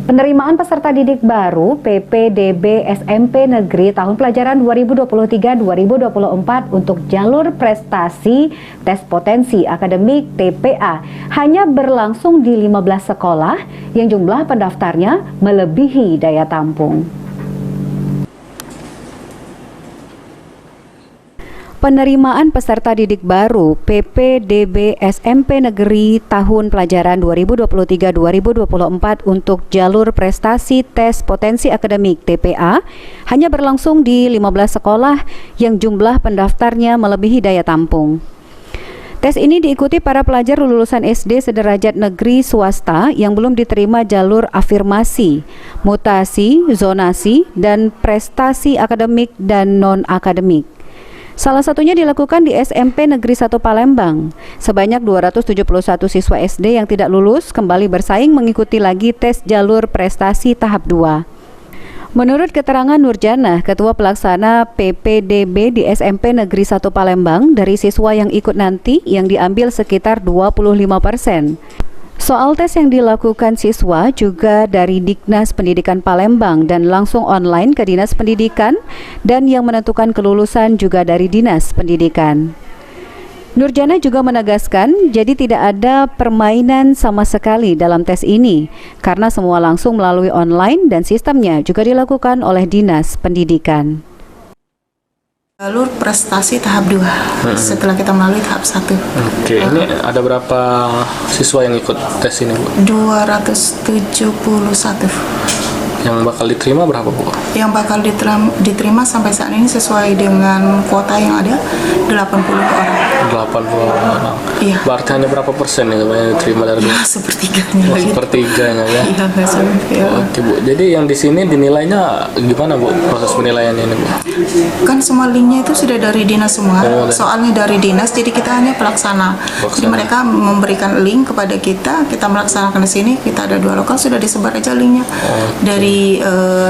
Penerimaan peserta didik baru PPDB SMP Negeri tahun pelajaran 2023-2024 untuk jalur prestasi tes potensi akademik TPA hanya berlangsung di 15 sekolah yang jumlah pendaftarnya melebihi daya tampung. Penerimaan peserta didik baru PPDB SMP Negeri tahun pelajaran 2023-2024 untuk jalur prestasi tes potensi akademik TPA hanya berlangsung di 15 sekolah yang jumlah pendaftarnya melebihi daya tampung. Tes ini diikuti para pelajar lulusan SD sederajat negeri swasta yang belum diterima jalur afirmasi, mutasi, zonasi, dan prestasi akademik dan non-akademik. Salah satunya dilakukan di SMP Negeri 1 Palembang. Sebanyak 271 siswa SD yang tidak lulus kembali bersaing mengikuti lagi tes jalur prestasi tahap 2. Menurut keterangan Nurjanah, Ketua Pelaksana PPDB di SMP Negeri 1 Palembang, dari siswa yang ikut nanti yang diambil sekitar 25%. Soal tes yang dilakukan siswa juga dari Diknas Pendidikan Palembang dan langsung online ke Dinas Pendidikan, dan yang menentukan kelulusan juga dari Dinas Pendidikan. Nurjana juga menegaskan, jadi tidak ada permainan sama sekali dalam tes ini, karena semua langsung melalui online dan sistemnya juga dilakukan oleh Dinas Pendidikan. Jalur prestasi tahap 2 setelah kita melalui tahap 1. Oke, ini ada berapa siswa yang ikut tes ini, Bu? 271. Yang bakal diterima berapa, Bu? Yang bakal diterima sampai saat ini sesuai dengan kuota yang ada 80 orang. 80 orang. Iya. Berarti hanya berapa persen yang diterima dari Ya, sepertiganya. sepertiganya ya? Iya, nggak sampai. Ya. Oke, Bu. Jadi yang di sini dinilainya gimana, Bu? Proses penilaiannya ini, Bu? Kan semua linknya itu sudah dari dinas semua. Soalnya dari dinas, jadi kita hanya pelaksana. Jadi mereka memberikan link kepada kita melaksanakan di sini. Kita ada 2 lokal, sudah disebar aja linknya. Dari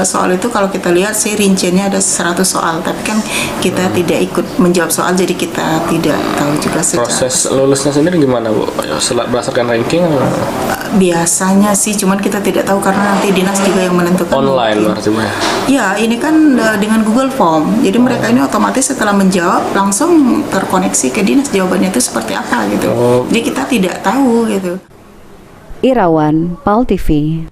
soal itu kalau kita lihat sih rinciannya ada 100 soal, tapi kan kita tidak ikut menjawab soal, jadi kita tidak tahu juga secara proses lulusnya sendiri gimana, Bu? Berdasarkan ranking? Biasanya sih, cuman kita tidak tahu karena nanti dinas juga yang menentukan. Online berarti, Bu? Ya, ini kan dengan Google Form. Jadi mereka ini otomatis setelah menjawab langsung terkoneksi ke dinas jawabannya itu seperti apa gitu. Jadi kita tidak tahu gitu. Irawan, PAL TV.